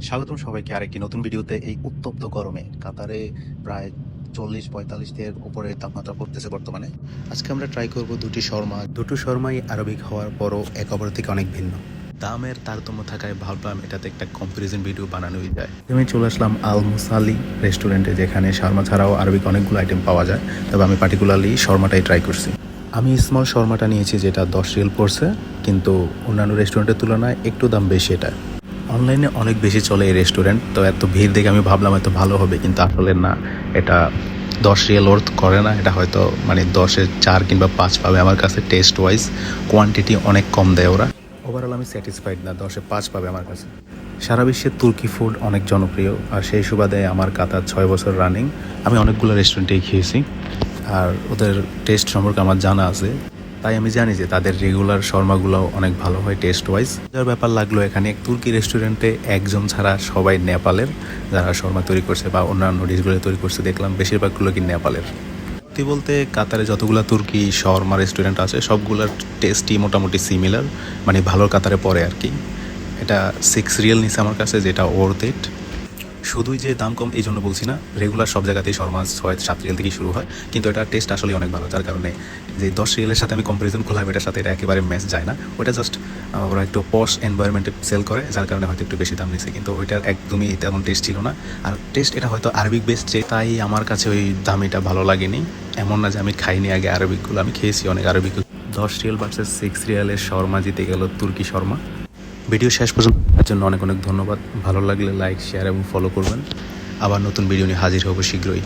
স্বাগতম সবাইকে আরেকটি নতুন ভিডিওতে। এই উত্তপ্ত গরমে কাতারে প্রায় 40-45 এর উপরে তাপমাত্রা পড়তেছে বর্তমানে। আজকে আমরা ট্রাই করব দুটি শর্মা। দুটো শর্মাই আরবিক হওয়ার পরও এক অপর থেকে অনেক ভিন্ন। দামের তারতম্য থাকায় ভাবলাম এটাতে একটা কম্পারিজন ভিডিও বানানোই যায়। আমি চলে আসলাম আল মুসালি রেস্টুরেন্টে, যেখানে শর্মা ছাড়াও আরবিক অনেকগুলো আইটেম পাওয়া যায়। তবে আমি পার্টিকুলারলি শর্মাটাই ট্রাই করছি। আমি স্মল শর্মাটা নিয়েছি, যেটা 10 রিয়াল পড়ছে, কিন্তু অন্যান্য রেস্টুরেন্টের তুলনায় একটু দাম বেশি এটা। অনলাইনে অনেক বেশি চলে এই রেস্টুরেন্ট, তো এত ভিড় দেখে আমি ভাবলাম এত ভালো হবে, কিন্তু আসলে না। এটা 10 রিয়াল ওর্থ করে না। এটা হয়তো 10-এর 4 কিংবা 5 পাবে আমার কাছে। টেস্ট ওয়াইজ কোয়ান্টিটি অনেক কম দেয় ওরা। ওভারঅল আমি স্যাটিসফাইড না। 10-এ 5 পাবে আমার কাছে। সারা বিশ্বে তুর্কি ফুড অনেক জনপ্রিয়, আর সেই সুবাদে আমার কাতার 6 বছর রানিং। আমি অনেকগুলো রেস্টুরেন্টেই খেয়েছি, আর ওদের টেস্ট সম্পর্কে আমার জানা আছে। তাই আমি জানি যে তাদের রেগুলার শর্মাগুলো অনেক ভালো হয় টেস্ট ওয়াইজ। যার ব্যাপার লাগলো এখানে তুর্কি রেস্টুরেন্টে একজন ছাড়া সবাই নেপালের, যারা শর্মা তৈরি করছে বা অন্যান্য ডিশগুলো তৈরি করছে দেখলাম বেশিরভাগগুলো কি নেপালের। সত্যি বলতে কাতারে যতগুলো তুর্কি শর্মা রেস্টুরেন্ট আছে সবগুলোর টেস্টই মোটামুটি সিমিলার, ভালো কাতারে পড়ে আর কি। এটা 6 রিয়েল নিছে আমার কাছে, যেটা ওর্থ ইট। শুধুই যে দাম কম এই জন্য বলছি না, রেগুলার সব জায়গাতেই শর্মা 6-7 রিয়েল থেকেই শুরু হয়, কিন্তু এটা টেস্ট আসলে অনেক ভালো। যার কারণে যে 10 রিয়েলের সাথে আমি কম্পারিজন করলাম, এটার সাথে এটা একেবারে ম্যাচ যায় না। ওটা জাস্ট ওরা একটু পশ এনভায়রনমেন্টে সেল করে, যার কারণে হয়তো একটু বেশি দাম নিচ্ছে, কিন্তু ওইটার একদমই তেমন টেস্ট ছিল না। আর টেস্ট এটা হয়তো আরবিক বেস্ট, যে তাই আমার কাছে ওই দামিটা ভালো লাগেনি। এমন না যে আমি খাইনি আগে আরবিকগুলো, আমি খেয়েছি অনেক আরবিক। 10 রিয়েল ভার্সেস 6 রিয়ালের শর্মা জিতে গেল তুর্কি শর্মা। ভিডিও শেষ পর্যন্ত দেখার জন্য অনেক অনেক ধন্যবাদ। ভালো লাগলে লাইক, শেয়ার এবং ফলো করবেন। আবার নতুন ভিডিও নিয়ে হাজির হব শীঘ্রই।